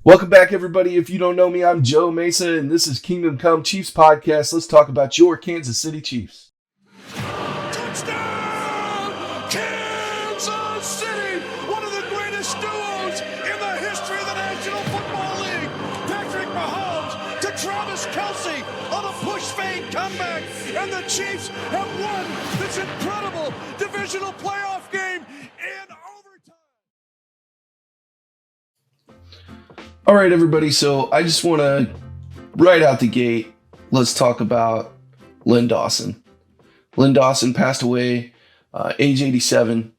Welcome back, everybody. If you don't know me, I'm Joe Mesa, and this is Kingdom Come Chiefs Podcast. Let's talk about your Kansas City Chiefs. Touchdown! Kansas City! One of the greatest duos in the history of the National Football League. Patrick Mahomes to Travis Kelce on a push fade comeback. And the Chiefs have won this incredible divisional playoff game in overtime. All right, everybody. So I just want to, right out the gate, let's talk about Len Dawson. Len Dawson passed away, age 87.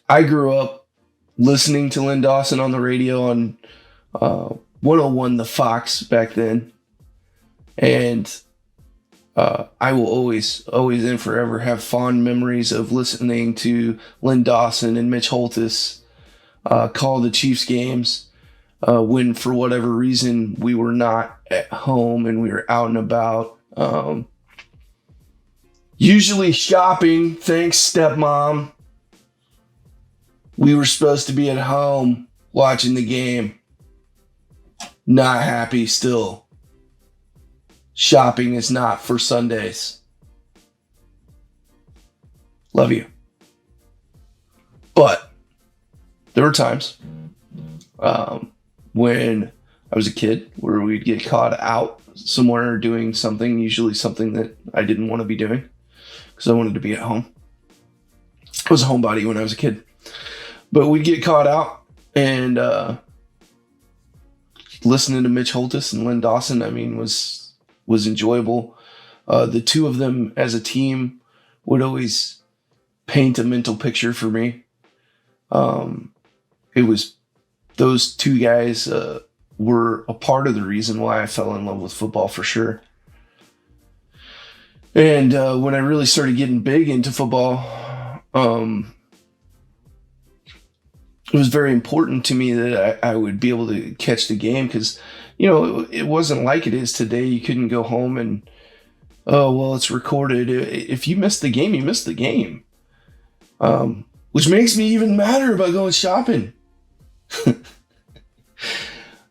I grew up listening to Len Dawson on the radio on 101 The Fox back then. And I will always and forever have fond memories of listening to Len Dawson and Mitch Holthus call the Chiefs games when, for whatever reason, we were not at home and we were out and about. Usually shopping, thanks stepmom. We were supposed to be at home watching the game. Not happy still. Shopping is not for Sundays. Love you. But there were times when I was a kid where we'd get caught out somewhere doing something, usually something that I didn't want to be doing because I wanted to be at home. I was a homebody when I was a kid. But we'd get caught out and listening to Mitch Holthus and Len Dawson, was enjoyable. The two of them as a team would always paint a mental picture for me. It was those two guys were a part of the reason why I fell in love with football for sure. And when I really started getting big into football, it was very important to me that I would be able to catch the game because, it wasn't like it is today. You couldn't go home and, oh, well, it's recorded. If you missed the game, you missed the game. Which makes me even madder about going shopping.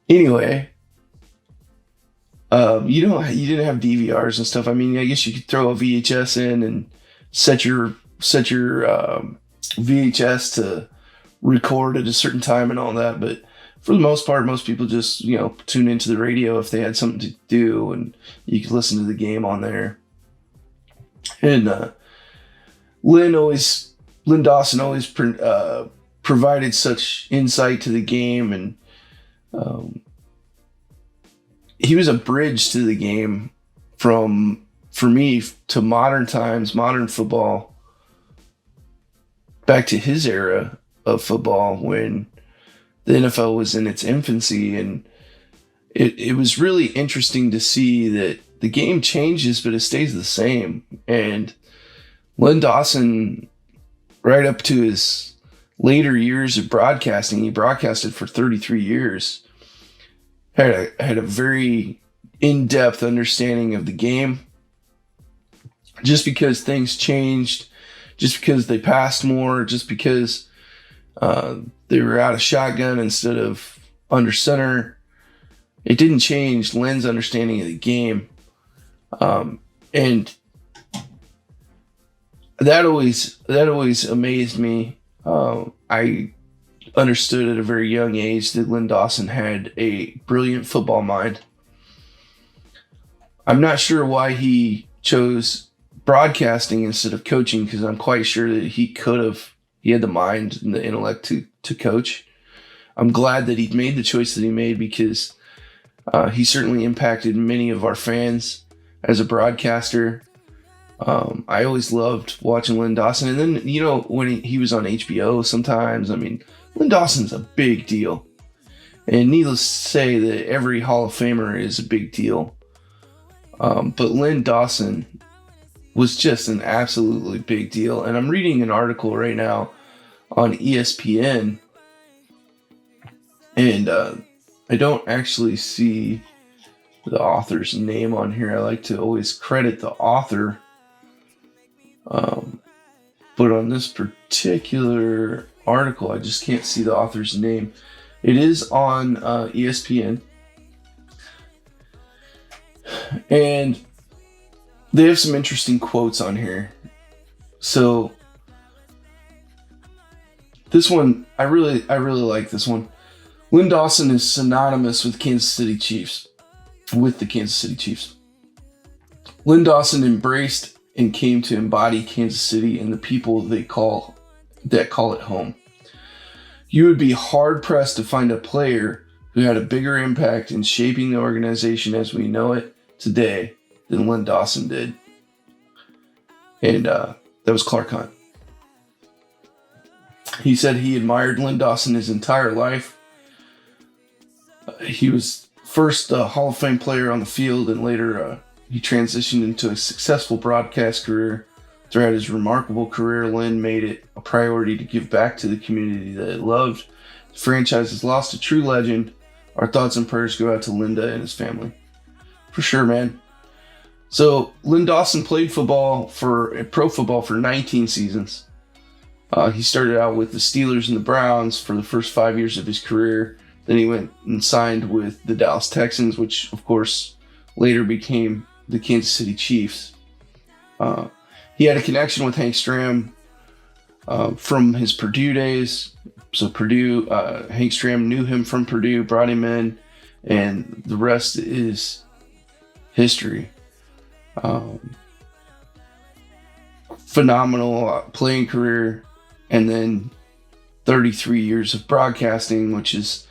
Anyway, you didn't have DVRs and stuff. I guess you could throw a VHS in and set your VHS to record at a certain time and all that. But for the most part, most people just, tune into the radio if they had something to do, and you could listen to the game on there. And Len Dawson always provided such insight to the game, and he was a bridge to the game for me, to modern times, modern football, back to his era of football when the NFL was in its infancy. And it was really interesting to see that the game changes, but it stays the same. And Len Dawson, right up to his later years of broadcasting, he broadcasted for 33 years, had a very in-depth understanding of the game. Just because things changed, just because they passed more, just because they were out of shotgun instead of under center, it didn't change Len's understanding of the game. And that always amazed me. I understood at a very young age that Len Dawson had a brilliant football mind. I'm not sure why he chose broadcasting instead of coaching, because I'm quite sure that he had the mind and the intellect to coach. I'm glad that he made the choice that he made, because he certainly impacted many of our fans as a broadcaster. I always loved watching Len Dawson. And then, when he was on HBO sometimes, Len Dawson's a big deal. And needless to say that every Hall of Famer is a big deal. But Len Dawson was just an absolutely big deal. And I'm reading an article right now on ESPN. And I don't actually see the author's name on here. I like to always credit the author. But on this particular article, I just can't see the author's name. It is on ESPN. And they have some interesting quotes on here. So this one, I really like this one. Len Dawson is synonymous with the Kansas City Chiefs. Len Dawson embraced and came to embody Kansas City and the people that call it home. You would be hard-pressed to find a player who had a bigger impact in shaping the organization as we know it today than Len Dawson did. And that was Clark Hunt. He said he admired Len Dawson his entire life. He was first a Hall of Fame player on the field, and later he transitioned into a successful broadcast career. Throughout his remarkable career, Len made it a priority to give back to the community that it loved. The franchise has lost a true legend. Our thoughts and prayers go out to Linda and his family. For sure, man. So, Len Dawson played pro football for 19 seasons. He started out with the Steelers and the Browns for the first 5 years of his career. Then he went and signed with the Dallas Texans, which, of course, later became the Kansas City Chiefs. He had a connection with Hank Stram from his Purdue days. So Hank Stram knew him from Purdue, brought him in, and the rest is history. Phenomenal playing career, and then 33 years of broadcasting, which is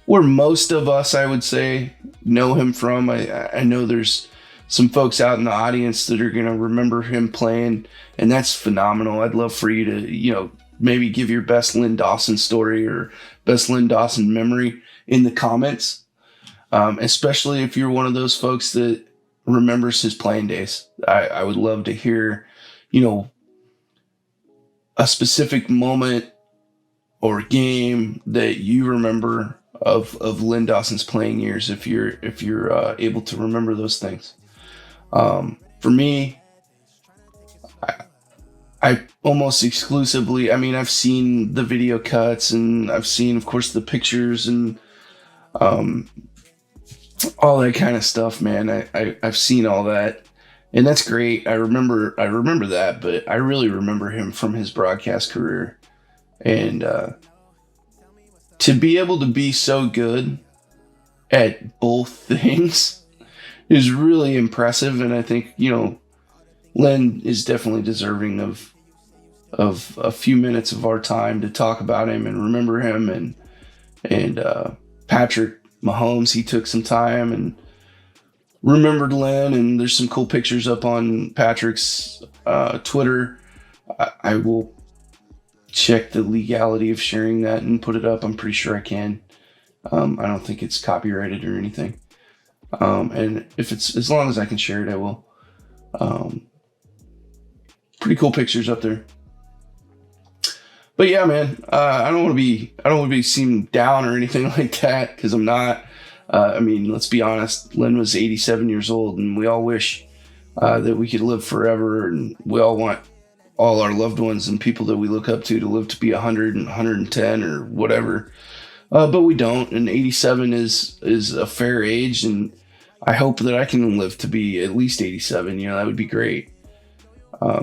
where most of us, I would say, know him from. I know there's some folks out in the audience that are going to remember him playing, and that's phenomenal. I'd love for you to, maybe give your best Len Dawson story or best Len Dawson memory in the comments, especially if you're one of those folks that remembers his playing days. I would love to hear, a specific moment or game that you remember of Len Dawson's playing years, if you're able to remember those things. For me, I almost exclusively, I've seen the video cuts, and I've seen, of course, the pictures and all that kind of stuff, man. I've seen all that, and that's great. I remember that, but I really remember him from his broadcast career, and to be able to be so good at both things is really impressive. And I think, Len is definitely deserving of a few minutes of our time to talk about him and remember him. And Patrick Mahomes, he took some time and remembered Len, and there's some cool pictures up on Patrick's Twitter. I will check the legality of sharing that and put it up. I'm pretty sure I can. I don't think it's copyrighted or anything. And if it's, as long as I can share it, I will. Pretty cool pictures up there. But yeah, man, I don't want to be seen down or anything like that, because I'm not. Let's be honest. Len was 87 years old, and we all wish that we could live forever, and we all want all our loved ones and people that we look up to live to be 100 and 110 or whatever. But we don't, and 87 is a fair age, and I hope that I can live to be at least 87. That would be great.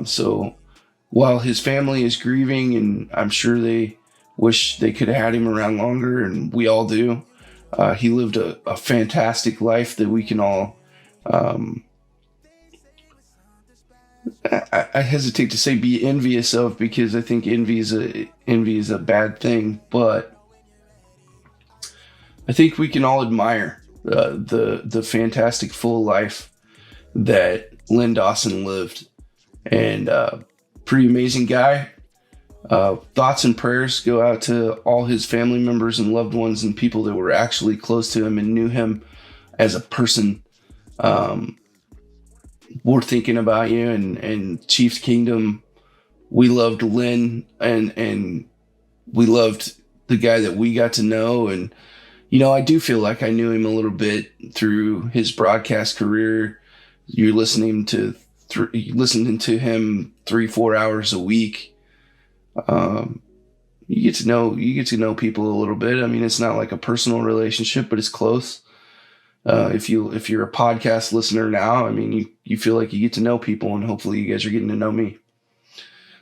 So while his family is grieving, and I'm sure they wish they could have had him around longer, and we all do, he lived a fantastic life that we can all, I hesitate to say be envious of, because I think envy is a bad thing, but I think we can all admire the fantastic full life that Len Dawson lived, and pretty amazing guy. Thoughts and prayers go out to all his family members and loved ones and people that were actually close to him and knew him as a person. We're thinking about you, and Chiefs Kingdom. We loved Len, and we loved the guy that we got to know. And, I do feel like I knew him a little bit through his broadcast career. You're listening to him 3-4 hours a week. you get to know people a little bit. I mean, it's not like a personal relationship, but it's close. If you're a podcast listener now, I mean, you feel like you get to know people, and hopefully you guys are getting to know me.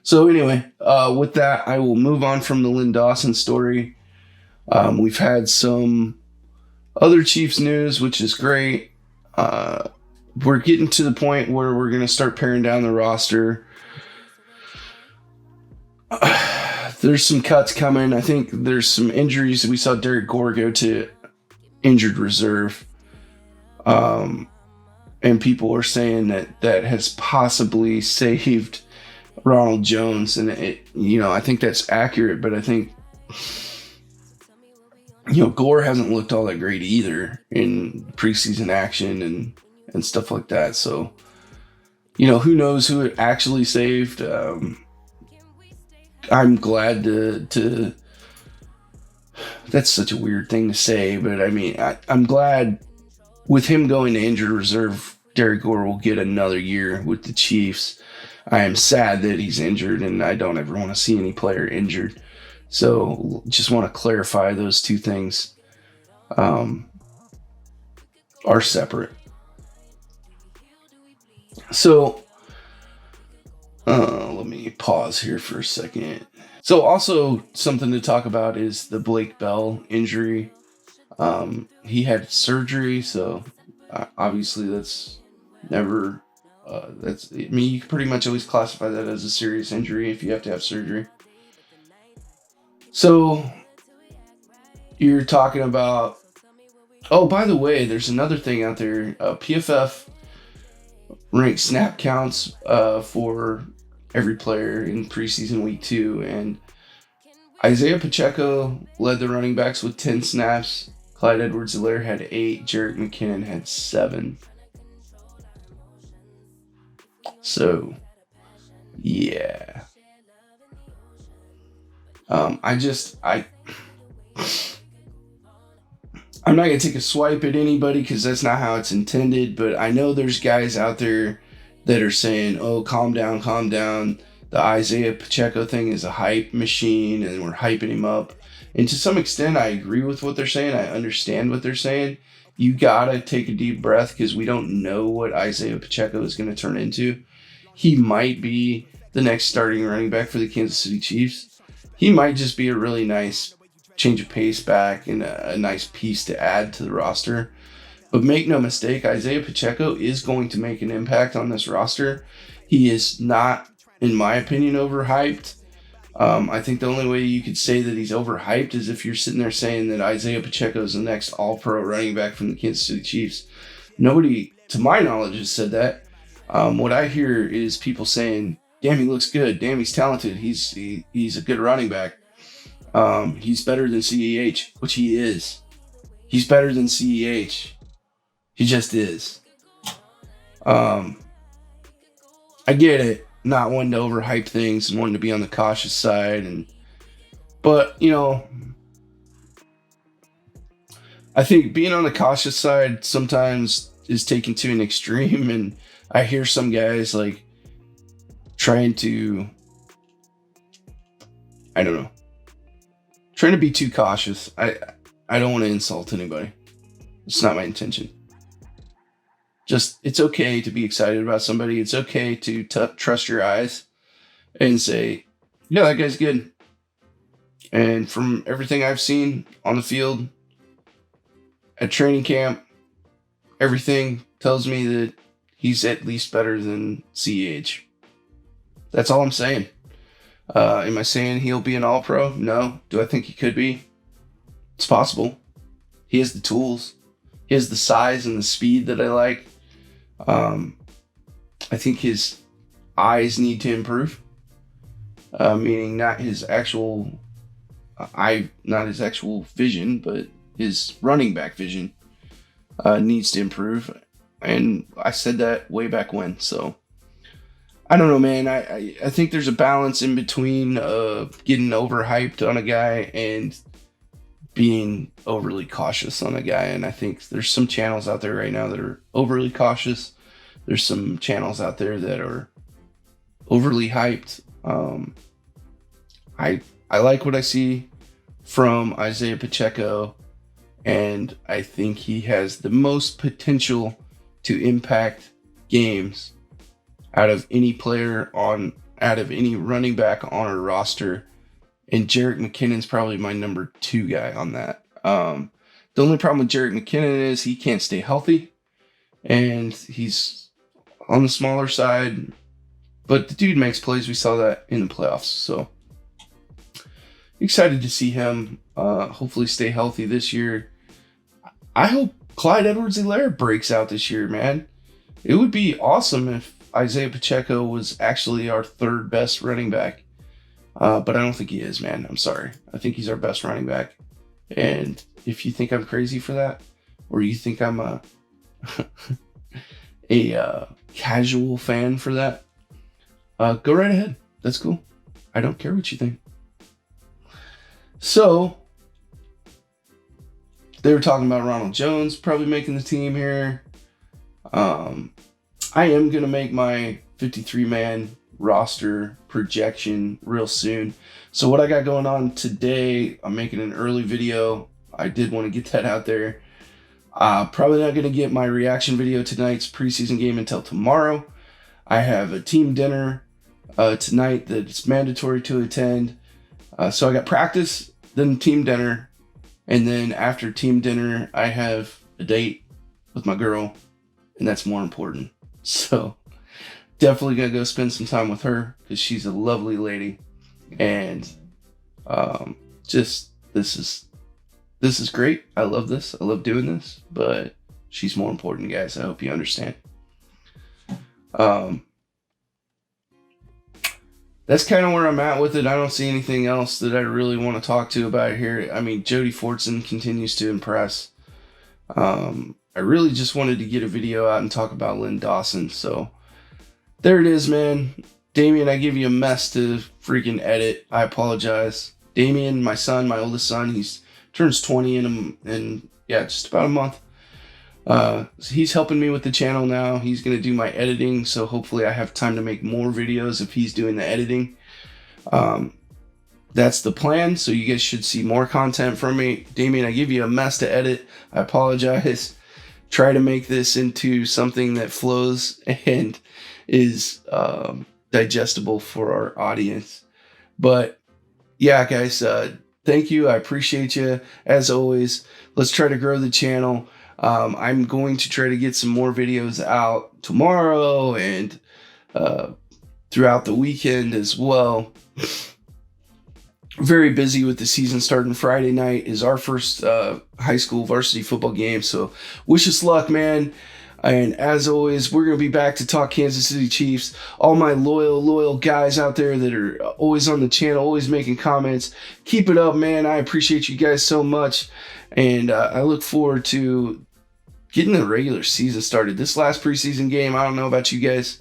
So anyway, with that, I will move on from the Len Dawson story. We've had some other Chiefs news, which is great. We're getting to the point where we're going to start paring down the roster. There's some cuts coming. I think there's some injuries. We saw Derek Gore go to injured reserve. And people are saying that has possibly saved Ronald Jones. And I think that's accurate, but I think, Gore hasn't looked all that great either in preseason action and stuff like that. So, who knows who it actually saved. I'm glad to that's such a weird thing to say, but I mean, I'm glad with him going to injured reserve, Derek Gore will get another year with the Chiefs. I am sad that he's injured, and I don't ever want to see any player injured. So just want to clarify those two things are separate. So let me pause here for a second. So also something to talk about is the Blake Bell injury. He had surgery, so obviously that's never... you can pretty much always classify that as a serious injury if you have to have surgery. So you're talking about... Oh, by the way, there's another thing out there. PFF ranks snap counts for every player in preseason week 2, and Isaiah Pachecko led the running backs with 10 snaps. Clyde Edwards-Helaire had 8. Jerick McKinnon had 7. So, yeah. I'm not going to take a swipe at anybody because that's not how it's intended, but I know there's guys out there that are saying, oh, calm down. The Isaiah Pachecko thing is a hype machine and we're hyping him up. And to some extent, I agree with what they're saying. I understand what they're saying. You got to take a deep breath because we don't know what Isaiah Pachecko is going to turn into. He might be the next starting running back for the Kansas City Chiefs. He might just be a really nice change of pace back and a nice piece to add to the roster. But make no mistake, Isaiah Pachecko is going to make an impact on this roster. He is not, in my opinion, overhyped. I think the only way you could say that he's overhyped is if you're sitting there saying that Isaiah Pachecko is the next all-pro running back from the Kansas City Chiefs. Nobody, to my knowledge, has said that. What I hear is people saying, damn, he looks good. Damn, he's talented. He's a good running back. He's better than CEH, which he is. He's better than CEH. He just is. I get it. Not wanting to overhype things and wanting to be on the cautious side. But, I think being on the cautious side sometimes is taken to an extreme. And I hear some guys like trying to be too cautious. I don't want to insult anybody. It's not my intention. Just, it's okay to be excited about somebody. It's okay to trust your eyes and say, yeah, that guy's good. And from everything I've seen on the field, at training camp, everything tells me that he's at least better than CEH. That's all I'm saying. Am I saying he'll be an all-pro? No. Do I think he could be? It's possible. He has the tools. He has the size and the speed that I like. I think his eyes need to improve. Meaning not his actual vision, but his running back vision needs to improve. And I said that way back when. So I don't know, man. I think there's a balance in between getting overhyped on a guy and being overly cautious on a guy. And I think there's some channels out there right now that are overly cautious. There's some channels out there that are overly hyped. I I like what I see from Isaiah Pachecko, and I think he has the most potential to impact games out of any running back on our roster. And Jerick McKinnon's probably my number 2 guy on that. The only problem with Jerick McKinnon is he can't stay healthy, and he's on the smaller side, but the dude makes plays. We saw that in the playoffs, so excited to see him hopefully stay healthy this year. I hope Clyde Edwards-Helaire breaks out this year, man. It would be awesome if Isaiah Pachecko was actually our 3rd best running back. But I don't think he is, man. I'm sorry. I think he's our best running back. And if you think I'm crazy for that, or you think I'm a casual fan for that, go right ahead. That's cool. I don't care what you think. So, they were talking about Ronald Jones probably making the team here. I am going to make my 53-man roster projection real soon. So what I got going on today, I'm making an early video. I did want to get that out there. Probably not going to get my reaction video to tonight's preseason game until tomorrow. I have a team dinner tonight that's mandatory to attend. So I got practice, then team dinner, and then after team dinner, I have a date with my girl, and that's more important. So definitely gonna go spend some time with her because she's a lovely lady, and just this is great. I love this. I love doing this, but she's more important, guys. I hope you understand. That's kind of where I'm at with it. I don't see anything else that I really want to talk to about here. I mean, Jody Fortson continues to impress. I really just wanted to get a video out and talk about Len Dawson, so there it is, man. Damien, I give you a mess to freaking edit. I apologize. Damien, my son, my oldest son, he's turns 20 in just about a month. He's helping me with the channel now. He's going to do my editing, so hopefully I have time to make more videos if he's doing the editing. That's the plan, so you guys should see more content from me. Damien, I give you a mess to edit. I apologize. Try to make this into something that flows and is digestible for our audience. But yeah, guys, thank you. I appreciate you. As always, let's try to grow the channel. I'm going to try to get some more videos out tomorrow and throughout the weekend as well. Very busy with the season starting. Friday night is our first high school varsity football game, so wish us luck, man. And as always, we're going to be back to talk Kansas City Chiefs. All my loyal guys out there that are always on the channel, always making comments, keep it up, man. I appreciate you guys so much, and I look forward to getting the regular season started. This last preseason game, I don't know about you guys.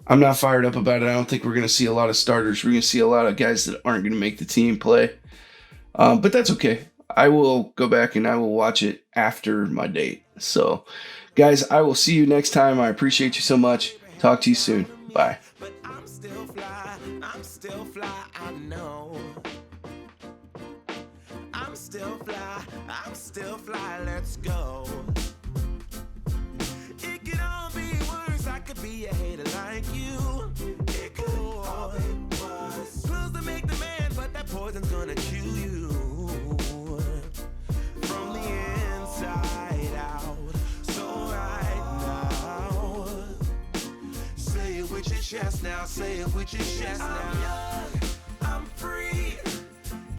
I'm not fired up about it. I don't think we're going to see a lot of starters. We're going to see a lot of guys that aren't going to make the team play. But that's okay. I will go back and I will watch it after my date. So, guys, I will see you next time. I appreciate you so much. Talk to you soon. Bye. But I'm still fly, I know. I'm still fly, let's go. It could all be worse, I could be a hater like you. It could all be worse. Clothes to make the man, but that poison's gonna chew you. From the inside out, so right now. Say it with your chest now, say it with your chest now.